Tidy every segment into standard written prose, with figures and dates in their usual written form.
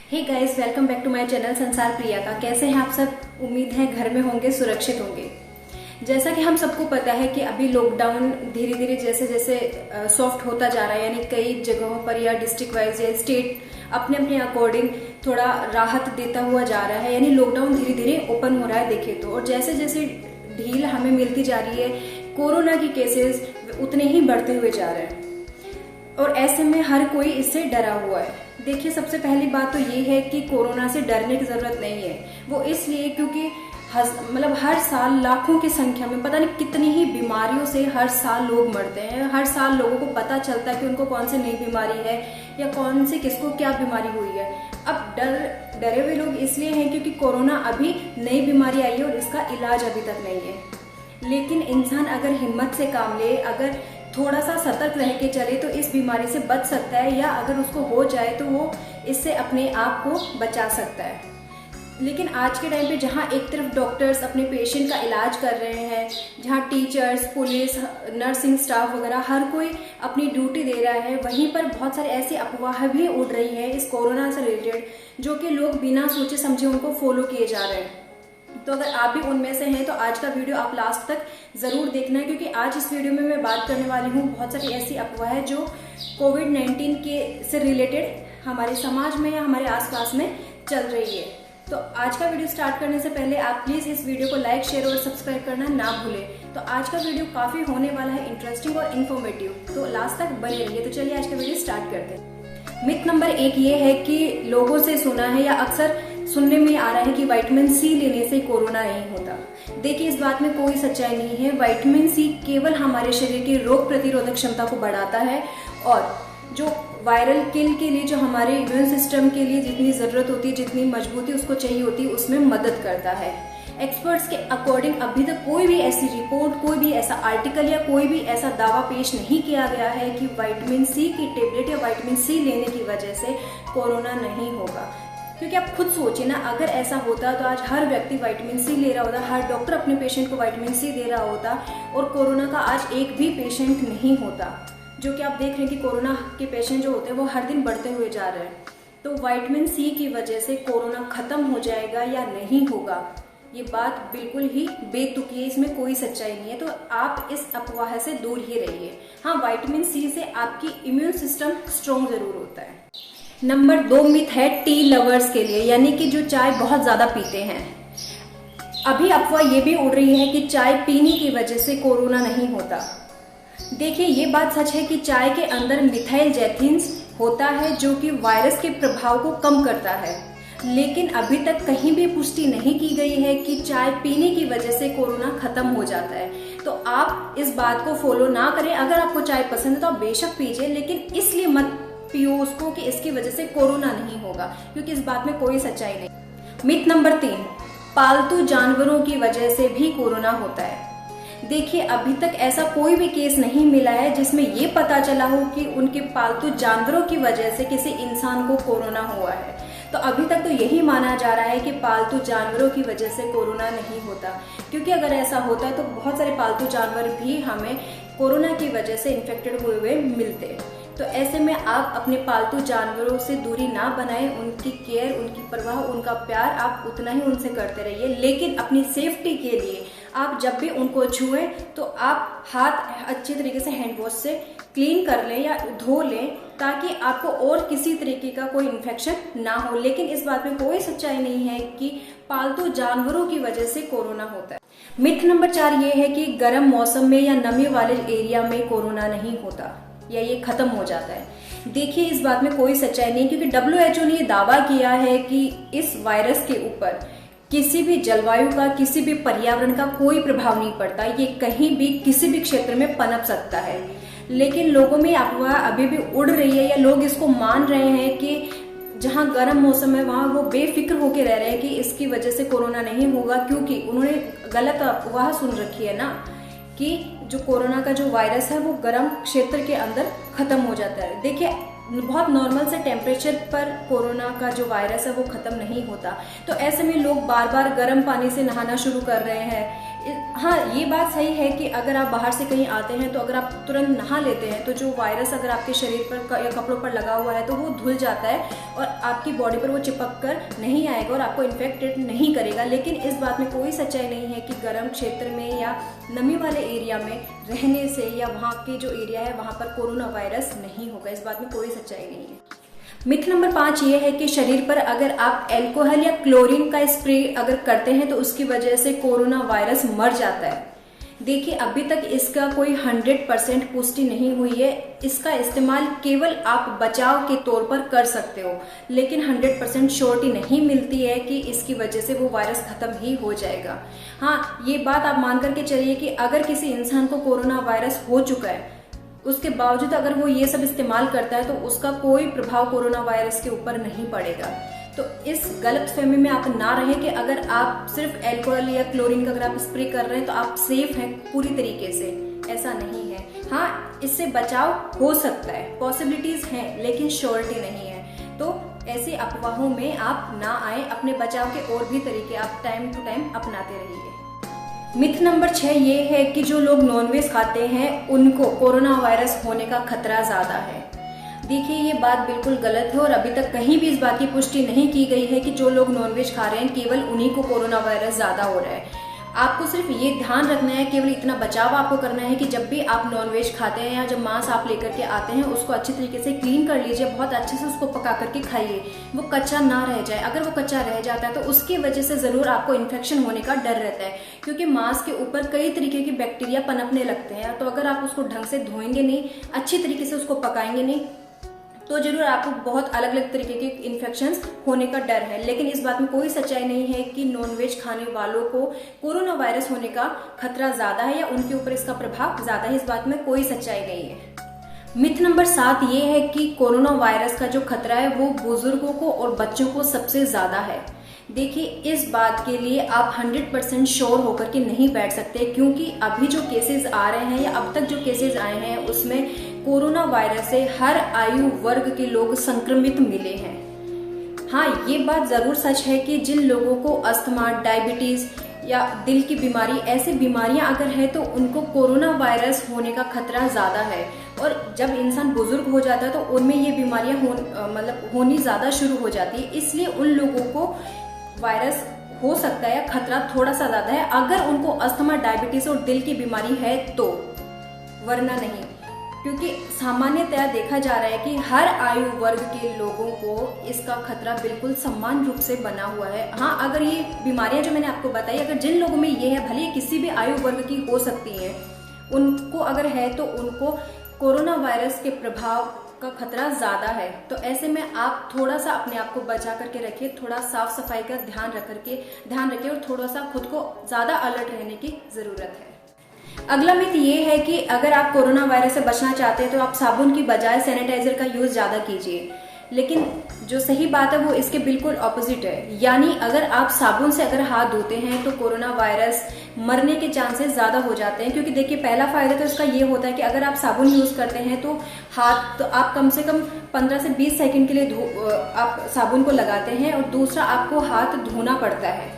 Hey guys, welcome back to my channel Sansar Priya का। कैसे हैं आप सब? उम्मीद है घर में होंगे, सुरक्षित होंगे। जैसा कि हम सबको पता है कि अभी लॉकडाउन धीरे धीरे जैसे जैसे सॉफ्ट होता जा रहा है, यानी कई जगहों पर या डिस्ट्रिक्ट वाइज या स्टेट अपने अपने अकॉर्डिंग थोड़ा राहत देता हुआ जा रहा है, यानी लॉकडाउन धीरे धीरे ओपन हो रहा है देखे तो। और जैसे जैसे ढील हमें मिलती जा रही है, कोरोना की केसेस उतने ही बढ़ते हुए जा रहे हैं और ऐसे में हर कोई इससे डरा हुआ है। देखिए, सबसे पहली बात तो ये है कि कोरोना से डरने की जरूरत नहीं है। वो इसलिए क्योंकि हर साल लाखों की संख्या में पता नहीं कितनी ही बीमारियों से हर साल लोग मरते हैं। हर साल लोगों को पता चलता है कि उनको कौन सी नई बीमारी है या कौन से किसको क्या बीमारी हुई है। अब डरे हुए लोग इसलिए हैं क्योंकि कोरोना अभी नई बीमारी आई है और इसका इलाज अभी तक नहीं है। लेकिन इंसान अगर हिम्मत से काम ले, अगर थोड़ा सा सतर्क रह के चले तो इस बीमारी से बच सकता है, या अगर उसको हो जाए तो वो इससे अपने आप को बचा सकता है। लेकिन आज के टाइम पे जहाँ एक तरफ डॉक्टर्स अपने पेशेंट का इलाज कर रहे हैं, जहाँ टीचर्स, पुलिस, नर्सिंग स्टाफ वगैरह हर कोई अपनी ड्यूटी दे रहा है, वहीं पर बहुत सारे ऐसी अफवाह भी उड़ रही है इस कोरोना से रिलेटेड, जो कि लोग बिना सोचे समझे उनको फॉलो किए जा रहे हैं। तो अगर आप भी उनमें से हैं तो आज का वीडियो आप लास्ट तक जरूर देखना है, क्योंकि आज इस वीडियो में मैं बात करने वाली हूँ बहुत सारी ऐसी अफवाह है जो कोविड-19 के से रिलेटेड हमारे समाज में या हमारे आसपास में चल रही है। तो आज का वीडियो स्टार्ट करने से पहले आप प्लीज इस वीडियो को लाइक, शेयर और सब्सक्राइब करना ना भूलें। तो आज का वीडियो काफी होने वाला है इंटरेस्टिंग और इन्फॉर्मेटिव, तो लास्ट तक बने रहिए। तो चलिए आज का वीडियो स्टार्ट करते हैं। मिथ नंबर 1 ये है कि लोगों से सुना है या अक्सर सुनने में आ रहा है कि विटामिन सी लेने से कोरोना नहीं होता। देखिए, इस बात में कोई सच्चाई नहीं है। विटामिन सी केवल हमारे शरीर की रोग प्रतिरोधक क्षमता को बढ़ाता है और जो वायरल किल के लिए, जो हमारे इम्यून सिस्टम के लिए जितनी जरूरत होती है, जितनी मजबूती उसको चाहिए होती है, उसमें मदद करता है। एक्सपर्ट्स के अकॉर्डिंग अभी तक कोई भी ऐसी रिपोर्ट, कोई भी ऐसा आर्टिकल या कोई भी ऐसा दावा पेश नहीं किया गया है कि विटामिन सी की टेबलेट या विटामिन सी लेने की वजह से कोरोना नहीं होगा। क्योंकि आप खुद सोचिए ना, अगर ऐसा होता तो आज हर व्यक्ति विटामिन सी ले रहा होता, हर डॉक्टर अपने पेशेंट को विटामिन सी दे रहा होता और कोरोना का आज एक भी पेशेंट नहीं होता। जो कि आप देख रहे हैं कि कोरोना के पेशेंट जो होते हैं वो हर दिन बढ़ते हुए जा रहे हैं। तो विटामिन सी की वजह से कोरोना खत्म हो जाएगा या नहीं होगा, ये बात बिल्कुल ही बेतुकी है, इसमें कोई सच्चाई नहीं है। तो आप इस अफवाह से दूर ही रहिए। हाँ, विटामिन सी से आपकी इम्यून सिस्टम स्ट्रॉन्ग जरूर होता है। नंबर 2 मिथ है टी लवर्स के लिए, यानी कि जो चाय बहुत ज्यादा पीते हैं। अभी अफवाह ये भी उड़ रही है कि चाय पीने की वजह से कोरोना नहीं होता। देखिए, ये बात सच है कि चाय के अंदर मिथाइल जैथिन्स होता है जो कि वायरस के प्रभाव को कम करता है, लेकिन अभी तक कहीं भी पुष्टि नहीं की गई है कि चाय पीने की वजह से कोरोना खत्म हो जाता है। तो आप इस बात को फॉलो ना करें। अगर आपको चाय पसंद है तो आप बेशक पीजिए, लेकिन इसलिए मत पियो उसको कि इसकी वजह से कोरोना नहीं होगा, क्योंकि इस बात में कोई सच्चाई नहीं। मिथ नंबर 3, पालतू जानवरों की वजह से भी कोरोना होता है। देखिए, अभी तक ऐसा कोई भी केस नहीं मिला है जिसमें ये पता चला हो कि उनके पालतू जानवरों की वजह से किसी इंसान को कोरोना हुआ है। तो अभी तक तो यही माना जा रहा है कि पालतू जानवरों की वजह से कोरोना नहीं होता, क्योंकि अगर ऐसा होता है तो बहुत सारे पालतू जानवर भी हमें कोरोना की वजह से इन्फेक्टेड हुए मिलते। तो ऐसे में आप अपने पालतू जानवरों से दूरी ना बनाएं, उनकी केयर, उनकी परवाह, उनका प्यार आप उतना ही उनसे करते रहिए। लेकिन अपनी सेफ्टी के लिए आप जब भी उनको छुएं तो आप हाथ अच्छे तरीके से हैंड वॉश से क्लीन कर लें या धो लें, ताकि आपको और किसी तरीके का कोई इन्फेक्शन ना हो। लेकिन इस बात में कोई सच्चाई नहीं है कि पालतू जानवरों की वजह से कोरोना होता है। मिथ नंबर 4 ये है कि गर्म मौसम में या नमी वाले एरिया में कोरोना नहीं होता या ये खत्म हो जाता है। देखिए, इस बात में कोई सच्चाई नहीं, क्योंकि WHO ने ये दावा किया है कि इस वायरस के ऊपर किसी भी जलवायु का, किसी भी पर्यावरण का कोई प्रभाव नहीं पड़ता। ये कहीं भी किसी भी क्षेत्र में पनप सकता है। लेकिन लोगों में अफवाह अभी भी उड़ रही है, या लोग इसको मान रहे हैं कि जहाँ गर्म मौसम है वहां वो बेफिक्र होके रह रहे हैं कि इसकी वजह से कोरोना नहीं होगा, क्योंकि उन्होंने गलत अफवाह सुन रखी है ना कि जो कोरोना का जो वायरस है वो गर्म क्षेत्र के अंदर खत्म हो जाता है। देखिए, बहुत नॉर्मल से टेम्परेचर पर कोरोना का जो वायरस है वो खत्म नहीं होता। तो ऐसे में लोग बार बार गर्म पानी से नहाना शुरू कर रहे हैं, हाँ, ये बात सही है कि अगर आप बाहर से कहीं आते हैं तो अगर आप तुरंत नहा लेते हैं तो जो वायरस अगर आपके शरीर पर या कपड़ों पर लगा हुआ है तो वो धुल जाता है और आपकी बॉडी पर वो चिपक कर नहीं आएगा और आपको इन्फेक्टेड नहीं करेगा। लेकिन इस बात में कोई सच्चाई नहीं है कि गर्म क्षेत्र में या नमी वाले एरिया में रहने से या वहाँ के जो एरिया है वहाँ पर कोरोना वायरस नहीं होगा। इस बात में कोई सच्चाई नहीं है। मिथ नंबर 5 ये है कि शरीर पर अगर आप अल्कोहल या क्लोरीन का स्प्रे अगर करते हैं तो उसकी वजह से कोरोना वायरस मर जाता है। देखिए, अभी तक इसका कोई 100% पुष्टि नहीं हुई है। इसका इस्तेमाल केवल आप बचाव के तौर पर कर सकते हो, लेकिन 100% श्योरिटी नहीं मिलती है कि इसकी वजह से वो वायरस खत्म ही हो जाएगा। हाँ, ये बात आप मान करके चलिए कि अगर किसी इंसान को कोरोना वायरस हो चुका है, उसके बावजूद अगर वो ये सब इस्तेमाल करता है तो उसका कोई प्रभाव कोरोना वायरस के ऊपर नहीं पड़ेगा। तो इस गलतफहमी में आप ना रहें कि अगर आप सिर्फ अल्कोहल या क्लोरीन का अगर आप स्प्रे कर रहे हैं तो आप सेफ हैं पूरी तरीके से। ऐसा नहीं है। हाँ, इससे बचाव हो सकता है, पॉसिबिलिटीज हैं, लेकिन श्योरिटी नहीं है। तो ऐसी अफवाहों में आप ना आए। अपने बचाव के और भी तरीके आप टाइम टू टाइम अपनाते रहिए। मिथ नंबर 6 ये है कि जो लोग नॉनवेज खाते हैं उनको कोरोना वायरस होने का खतरा ज्यादा है। देखिए, ये बात बिल्कुल गलत है और अभी तक कहीं भी इस बात की पुष्टि नहीं की गई है कि जो लोग नॉनवेज खा रहे हैं केवल उन्हीं को कोरोना वायरस ज्यादा हो रहा है। आपको सिर्फ ये ध्यान रखना है, केवल इतना बचाव आपको करना है कि जब भी आप नॉनवेज खाते हैं या जब मांस आप लेकर के आते हैं उसको अच्छी तरीके से क्लीन कर लीजिए, बहुत अच्छे से उसको पका करके खाइए, वो कच्चा ना रह जाए। अगर वो कच्चा रह जाता है तो उसकी वजह से जरूर आपको इन्फेक्शन होने का डर रहता है, क्योंकि मांस के ऊपर कई तरीके के बैक्टीरिया पनपने लगते हैं। तो अगर आप उसको ढंग से धोएंगे नहीं, अच्छी तरीके से उसको पकाएंगे नहीं, तो जरूर आपको बहुत अलग अलग तरीके के इन्फेक्शंस होने का डर है। लेकिन इस बात में कोई सच्चाई नहीं है कि नॉनवेज खाने वालों को कोरोना वायरस होने का खतरा ज्यादा है या उनके ऊपर इसका प्रभाव ज्यादा है। इस बात में कोई सच्चाई नहीं है। मिथ नंबर 7 ये है कि कोरोना वायरस का जो खतरा है वो बुजुर्गों को और बच्चों को सबसे ज्यादा है। देखिए, इस बात के लिए आप 100% श्योर होकर के नहीं बैठ सकते, क्योंकि अभी जो केसेस आ रहे हैं या अब तक जो केसेस आए हैं उसमें कोरोना वायरस से हर आयु वर्ग के लोग संक्रमित मिले हैं। हाँ, ये बात जरूर सच है कि जिन लोगों को अस्थमा, डायबिटीज या दिल की बीमारी, ऐसी बीमारियां अगर है तो उनको कोरोना वायरस होने का खतरा ज्यादा है। और जब इंसान बुजुर्ग हो जाता है तो उनमें ये बीमारियां होनी ज्यादा शुरू हो जाती है, इसलिए उन लोगों को वायरस हो सकता है, खतरा थोड़ा सा ज्यादा है अगर उनको अस्थमा, डायबिटीज और दिल की बीमारी है तो, वरना नहीं। क्योंकि सामान्यतया देखा जा रहा है कि हर आयु वर्ग के लोगों को इसका खतरा बिल्कुल समान रूप से बना हुआ है। हाँ, अगर ये बीमारियां जो मैंने आपको बताई, अगर जिन लोगों में ये है, भले किसी भी आयु वर्ग की हो सकती है, उनको अगर है तो उनको कोरोना वायरस के प्रभाव का खतरा ज्यादा है। तो ऐसे में आप थोड़ा सा अपने आप को बचा करके रखिए, थोड़ा साफ सफाई का ध्यान रखिए और थोड़ा सा खुद को ज्यादा अलर्ट रहने की जरूरत है। अगला मिथ ये है कि अगर आप कोरोना वायरस से बचना चाहते हैं तो आप साबुन की बजाय सैनिटाइजर का यूज ज्यादा कीजिए। लेकिन जो सही बात है वो इसके बिल्कुल ऑपोजिट है। यानी अगर आप साबुन से अगर हाथ धोते हैं तो कोरोना वायरस मरने के चांसेस ज्यादा हो जाते हैं। क्योंकि देखिए, पहला फायदा तो इसका ये होता है कि अगर आप साबुन यूज करते हैं तो हाथ तो आप कम से कम 15 से 20 सेकंड के लिए आप साबुन को लगाते हैं, और दूसरा आपको हाथ धोना पड़ता है।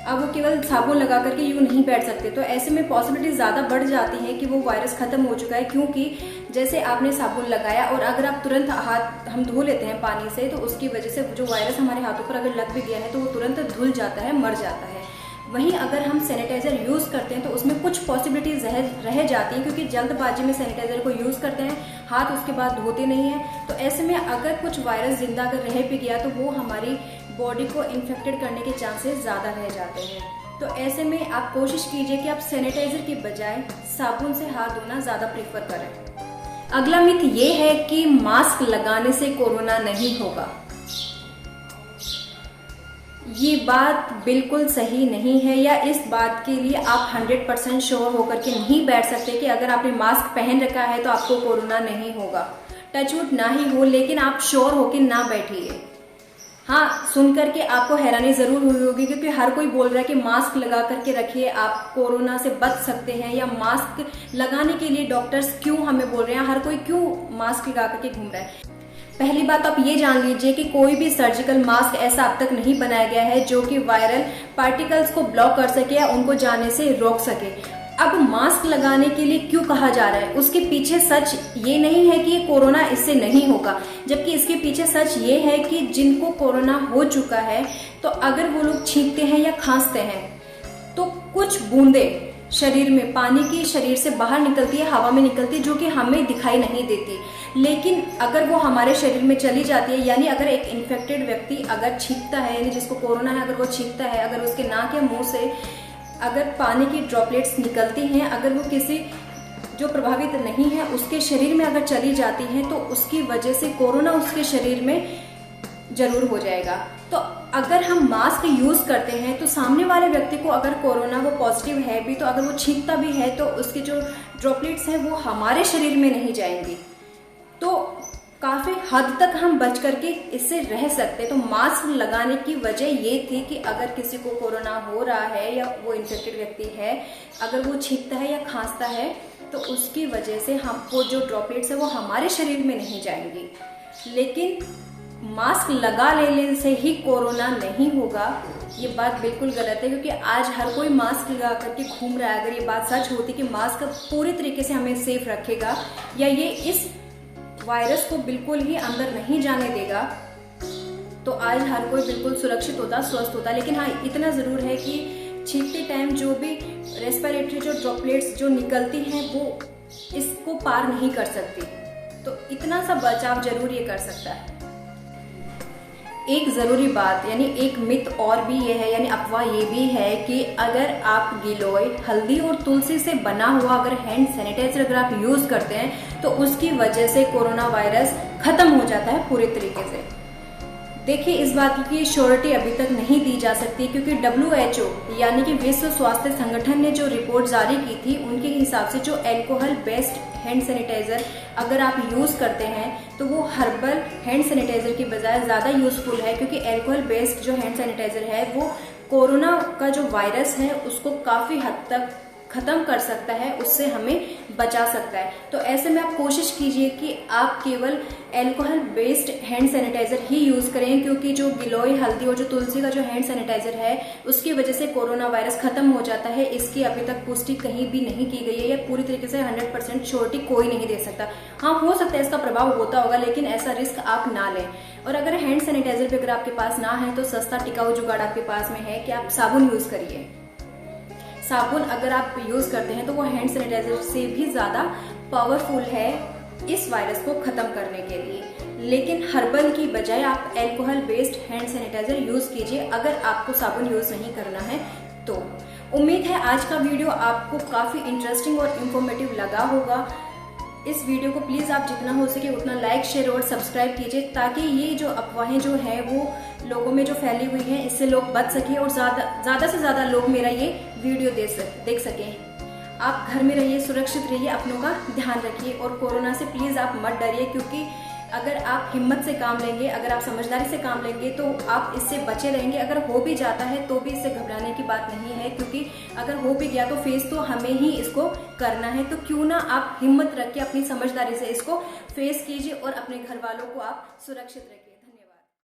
अब वो केवल साबुन लगा करके यूं नहीं बैठ सकते। तो ऐसे में पॉसिबिलिटी ज्यादा बढ़ जाती है कि वो वायरस खत्म हो चुका है, क्योंकि जैसे आपने साबुन लगाया और अगर आप तुरंत हाथ हम धो लेते हैं पानी से तो उसकी वजह से जो वायरस हमारे हाथों पर अगर लग भी गया है तो वो तुरंत धुल जाता है, मर जाता है। वहीं अगर हम सैनिटाइजर यूज करते हैं तो उसमें कुछ पॉसिबिलिटीज रह जाती है, क्योंकि जल्दबाजी में सैनिटाइजर को यूज करते हैं, हाथ उसके बाद धोते नहीं है। तो ऐसे में अगर कुछ वायरस जिंदा अगर रह भी गया तो वो हमारी बॉडी को इन्फेक्टेड करने के चांसेस ज्यादा रह जाते हैं। तो ऐसे में आप कोशिश कीजिए कि आप सैनिटाइजर की बजाय साबुन से हाथ धोना ज्यादा प्रेफर करें। अगला मिथ ये है कि मास्क लगाने से कोरोना नहीं होगा। ये बात बिल्कुल सही नहीं है, या इस बात के लिए आप 100% श्योर होकर के नहीं बैठ सकते कि अगर आपने मास्क पहन रखा है तो आपको कोरोना नहीं होगा। टचवुड ना ही हो, लेकिन आप श्योर होकर ना बैठिए। हाँ, सुनकर के आपको हैरानी जरूर हुई होगी, क्योंकि हर कोई बोल रहा है कि मास्क लगा करके रखिए, आप कोरोना से बच सकते हैं, या मास्क लगाने के लिए डॉक्टर्स क्यों हमें बोल रहे हैं, हर कोई क्यों मास्क लगा करके घूम रहा है। पहली बात आप ये जान लीजिए कि कोई भी सर्जिकल मास्क ऐसा अब तक नहीं बनाया गया है जो कि वायरल पार्टिकल्स को ब्लॉक कर सके या उनको जाने से रोक सके। अब मास्क लगाने के लिए क्यों कहा जा रहा है, उसके पीछे सच ये नहीं है कि ये कोरोना इससे नहीं होगा, जबकि इसके पीछे सच ये है कि जिनको कोरोना हो चुका है तो अगर वो लोग छींकते हैं या खांसते हैं तो कुछ बूंदे शरीर में पानी की शरीर से बाहर निकलती है, हवा में निकलती है, जो कि हमें दिखाई नहीं देती। लेकिन अगर वो हमारे शरीर में चली जाती है, यानी अगर एक इन्फेक्टेड व्यक्ति अगर छींकता है, यानी जिसको कोरोना है, अगर वो छींकता है, अगर उसके नाक या मुंह से अगर पानी की ड्रॉपलेट्स निकलती हैं, अगर वो किसी जो प्रभावित नहीं है उसके शरीर में अगर चली जाती है तो उसकी वजह से कोरोना उसके शरीर में जरूर हो जाएगा। तो अगर हम मास्क यूज करते हैं तो सामने वाले व्यक्ति को अगर कोरोना वो पॉजिटिव है भी तो अगर वो छींकता भी है तो उसके जो ड्रॉपलेट्स हैं वो हमारे शरीर में नहीं जाएंगी। तो काफी हद तक हम बच करके इससे रह सकते। तो मास्क लगाने की वजह ये थी कि अगर किसी को कोरोना हो रहा है या वो इन्फेक्टेड व्यक्ति है, अगर वो छींकता है या खांसता है तो उसकी वजह से हमको जो ड्रॉपलेट्स है वो हमारे शरीर में नहीं जाएंगी। लेकिन मास्क लगा लेने से ही कोरोना नहीं होगा, ये बात बिल्कुल गलत है, क्योंकि आज हर कोई मास्क लगा करके घूम रहा है। अगर ये बात सच होती कि मास्क पूरी तरीके से हमें सेफ रखेगा या ये इस वायरस को बिल्कुल ही अंदर नहीं जाने देगा तो आज हर कोई बिल्कुल सुरक्षित होता, स्वस्थ होता। लेकिन हाँ, इतना जरूर है कि छींकते टाइम जो भी रेस्पिरेटरी जो ड्रॉपलेट्स जो निकलती हैं वो इसको पार नहीं कर सकती, तो इतना सा बचाव जरूर ये कर सकता है। एक जरूरी बात यानी एक मिथ और भी ये है, यानी अफवाह ये भी है कि अगर आप गिलोय, हल्दी और तुलसी से बना हुआ अगर हैंड सैनिटाइजर अगर आप यूज करते हैं तो उसकी वजह से कोरोना वायरस खत्म हो जाता है पूरे तरीके से। देखिए, इस बात की श्योरिटी अभी तक नहीं दी जा सकती, क्योंकि WHO यानी कि विश्व स्वास्थ्य संगठन ने जो रिपोर्ट जारी की थी उनके हिसाब से जो अल्कोहल बेस्ड हैंड सैनिटाइजर अगर आप यूज करते हैं तो वो हर्बल हैंड सैनिटाइजर की बजाय ज्यादा यूजफुल है, क्योंकि अल्कोहल बेस्ड जो हैंड सैनिटाइजर है वो कोरोना का जो वायरस है उसको काफी हद तक खत्म कर सकता है, उससे हमें बचा सकता है। तो ऐसे में आप कोशिश कीजिए कि आप केवल अल्कोहल बेस्ड हैंड सैनिटाइजर ही यूज करें, क्योंकि जो गिलोय, हल्दी और जो तुलसी का जो हैंड सैनिटाइजर है उसकी वजह से कोरोना वायरस खत्म हो जाता है। इसकी अभी तक पुष्टि कहीं भी नहीं की गई है, या पूरी तरीके से 100% श्योरिटी कोई नहीं दे सकता। हाँ, हो सकता है इसका प्रभाव होता होगा, लेकिन ऐसा रिस्क आप ना लें। और अगर हैंड सैनिटाइजर भी अगर आपके पास ना है तो सस्ता टिकाऊ जुगाड़ आपके पास में है कि आप साबुन यूज करिए। साबुन अगर आप यूज करते हैं तो वो हैंड सैनिटाइजर से भी ज्यादा पावरफुल है इस वायरस को खत्म करने के लिए। लेकिन हर्बल की बजाय आप alcohol based hand sanitiser use कीजिए अगर आपको साबुन यूज नहीं करना है तो। उम्मीद है आज का वीडियो आपको काफी इंटरेस्टिंग और इंफॉर्मेटिव लगा होगा। इस वीडियो को प्लीज आप जितना हो सके उतना लाइक, शेयर और सब्सक्राइब कीजिए, ताकि ये जो अफवाहें जो है वो लोगों में जो फैली हुई है इससे लोग बच सके और ज्यादा से ज्यादा लोग मेरा ये वीडियो देख सकें। आप घर में रहिए, सुरक्षित रहिए, अपनों का ध्यान रखिए और कोरोना से प्लीज आप मत डरिए, क्योंकि अगर आप हिम्मत से काम लेंगे, अगर आप समझदारी से काम लेंगे तो आप इससे बचे रहेंगे। अगर हो भी जाता है तो भी इससे घबराने की बात नहीं है, क्योंकि अगर हो भी गया तो फेस तो हमें ही इसको करना है। तो क्यों ना आप हिम्मत रख के अपनी समझदारी से इसको फेस कीजिए और अपने घर वालों को आप सुरक्षित रखिए।